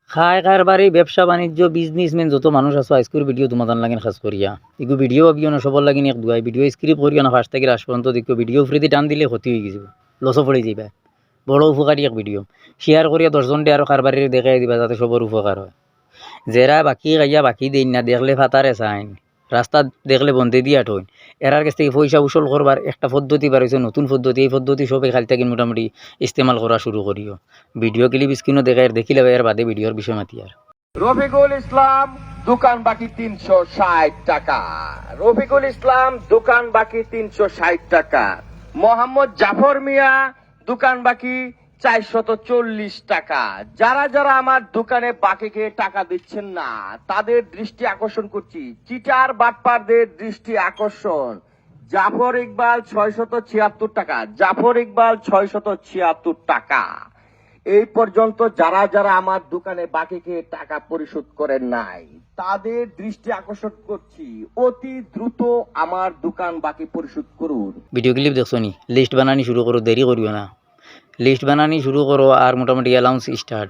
খায় কারবারি ব্যবসা বাণিজ্য বিজনেসম্যান যত মানুষ আছে আজকের ভিডিও তোমাদের লাগেন খাস করিয়া এগু ভিডিও ভাবিও না সবার লাগেন এক দুয়াই ভিডিও স্ক্রিপ্ট করিও না ফার্স্ট থেকে লাস্ট পর্যন্ত দেখো ভিডিও ফ্রিতে টান দিলে ক্ষতি হয়ে গেছে লসও পড়ে যাইবা বড় উপকারী এক ভিডিও শেয়ার করিয়া 10 জনটে আরও কারবারির দেখাই দিবা যাতে সবার উপকার হয় যারা বাকি গাইয়া বাকি দেন না দেখলে ফাতারে চাইন রাস্তা দেখলে বন্ধে দিয়া ঠইন এরার কাছ থেকে পয়সা উসল করবার একটা পদ্ধতি বার হয়েছে নতুন পদ্ধতি এই পদ্ধতি সবাই খালি থাকি মোটামুটি ইস্তেমাল করা শুরু করিও ভিডিও ক্লিপ স্ক্রিনও দেখায় দেখিলে এর বাদে ভিডিওর বিষয় মাতি আর রফিকুল ইসলাম দোকান বাকি 360 টাকা। রফিকুল ইসলাম দোকান বাকি 360 টাকা। মোহাম্মদ জাফর মিয়া দোকান বাকি 440 টাকা। যারা যারা আমার দোকানে বাকিকে টাকা দিচ্ছেন না তাদের দৃষ্টি আকর্ষণ করছি, চিটার বাটপারদের দৃষ্টি আকর্ষণ। জাফর ইকবাল 676 টাকা। জাফর ইকবাল 676 টাকা। এই পর্যন্ত যারা যারা আমার দোকানে বাকিকে টাকা পরিশোধ করেন নাই তাদের দৃষ্টি আকর্ষণ করছি, অতি দ্রুত আমার দোকান বাকি পরিশোধ করুন। ভিডিও ক্লিপ দেখছো নি লিস্ট বানানি শুরু করো, দেরি করিও না, লিস্ট বানানি শুরু করো আর মোটামুটি অ্যালাউন্স স্টার্ট।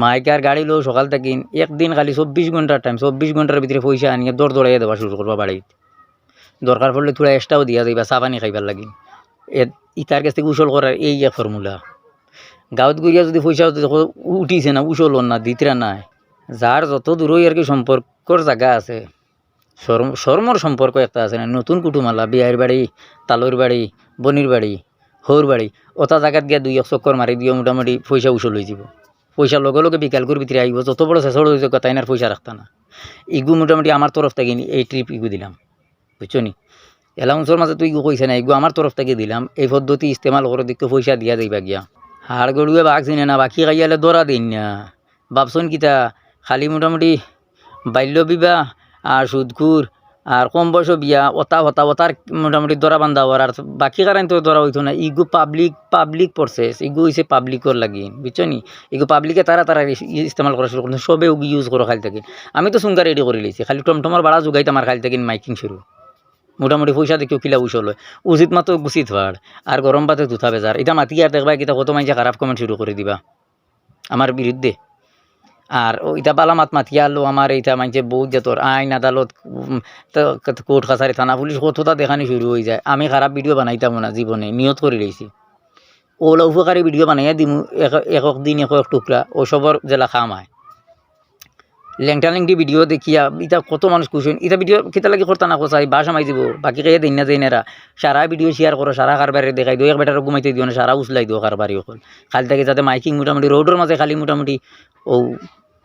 মাইক আর গাড়ি লো সকাল থাকি একদিন খালি 24 ঘন্টার টাইম, 24 ঘন্টার ভিতরে পয়সা আনিয়ে দৌড় দৌড়াইয়া দেওয়া শুরু করবা বাড়িত। দরকার পড়লে থোড়া এক্সট্রাও দিয়া যাইবা চা পানি খাইবার লাগি। ইতার কাছ থেকে উসল করার এই এক ফর্মুলা। গাঁৱত গিয়া যদি পয়সা উঠিছে না উসল না দিতরা নাই, যার যত দূরই আর কি সম্পর্কর জায়গা আছে, শর্মর সম্পর্ক একটা আছে না, নতুন কুটুমালা বিয়ার বাড়ি, তালুর বাড়ি, বনির বাড়ি, হৌর বাড়ি, ওটা জায়গাত গিয়া 2 চক্কর মারি দিয়ে মোটামুটি পয়সা উসল হয়ে যাব। পয়সার লগে লগে বিকাল করে ভিতরে আইব, যত বড় শেষর হয়েছে তাই না পয়সা রাখতা না। ইগু মোটামুটি আমার তরফ থেকে এই ট্রিপ ইগু দিলাম, বুঝছো নি? এলাউন্সর মাঝে তুই ইগু কইছে না, ইগু আমার তরফ থেকে দিলাম। এই পদ্ধতি ইস্তেমাল করে দিকে পয়সা দিয়া যাইবা গিয়া। হাড় গড়ুয়ে বাঘ চিনে না, বাকি খাইয়ালে দৌড়া দিন না। ভাবছন কিতা খালি মোটামুটি বাল্য বিবাহ আর সুদখুর আর কম বয়স বিয়া ওতার মোটামুটি দরা বান্ধা হওয়ার, আর বাকি কারণ তো দরা হইতো না। ইগু পাবলিক প্রসেস, ইগু হয়েছে পাবলিকর লাগি, বুঝছো নি? ইগু পাবলিকে তারা ইস্তেমাল করা শুরু করছে, সবে ওগু ইউজ করো খালি থাকি। আমি তো সুঙ্গা রেডি করে লিছি, খালি টমটমার ভাড়া যোগাইতে আমার খালি থাকি মাইকিং শুরু। মোটামুটি পয়সা দেখেও কিলা উসল হয়, উচিত মাত্র গুছিত ভাড় আর গরম পাতে ধুতা বেজার। এটা মাতি আর দেখবা কিতা কত মাইনছে খারাপ কমেন্ট শুরু করে দিবা আমার বিরুদ্ধে। আর ইটা বালা মাতিয়া আলো আমার এইটা মানছে বহুত জাতর আইন আদালত কোর্ট কাছারি থানা পুলিশ কতটা দেখানি শুরু হয়ে যায়। আমি খারাপ ভিডিও বানাইতাম না জীবনে, নিয়ত করে লইছি। ওলা উপকারী ভিডিও বানাইয়া দিমু এক দিন এক টুকরা, ও সবর জেলা খামায় লেংটা লেংটি ভিডিও দেখিয়া ইটা কত মানুষ খুশি। এটা ভিডিও কেতা লাগে করতা না কোথায় বাসা মাই দিব, বাকি খেয়ে দিন না দেন। এরা সারা ভিডিও শেয়ার করো, সারা কারবারে দেখাই দিও, এক বেটার ঘুমাইতে দিও না, সারা উসলাই দিও কারবারি হল খালি থাকে, যাতে মাইকিং মোটামুটি রোডের মাঝে খালি মোটামুটি ও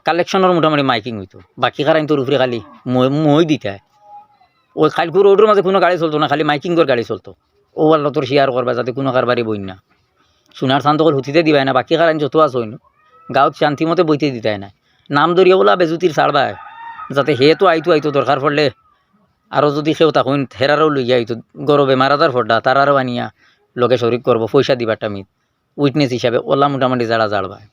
কালেকশনের মোটামুটি মাইকিং হইতো। বাকি কারাইন তোর উপরে খালি মই দিতে ওই খালি রোডের মাঝে কোনো গাড়ি চলতো না, খালি মাইকিংয়ের গাড়ি চলতো। ও আল্লাহ তোর শেয়ার করবা যাতে কোনো কারবারি বই না। সোনার চান তখন হুতিতে দিবাই না, বাকি কারাইন যত আছে হইন গাঁৱত শান্তিমতে বইতে দিতাই না। নাম দরিয়া বলা বেজুতির ছাড়বাই, যাতে হে তো আইতো দরকার পড়লে আরও যদি সেও তখন হেরারও লইয়া আইতো গরবে মারাদার ফড্ডা তারারও আনিয়া লগে শরিক করবো পয়সা দিবার টামিত উইটনেস হিসাবে। ওলা মোটামুটি যারা জাড়বাই।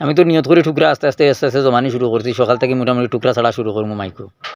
আমি তো নিয়ত করে টুকরা আস্তে আস্তে জমানি শুরু করছি, সকাল থেকে মোটামুটি টুকরা ছাড়া শুরু করবো মাইকো।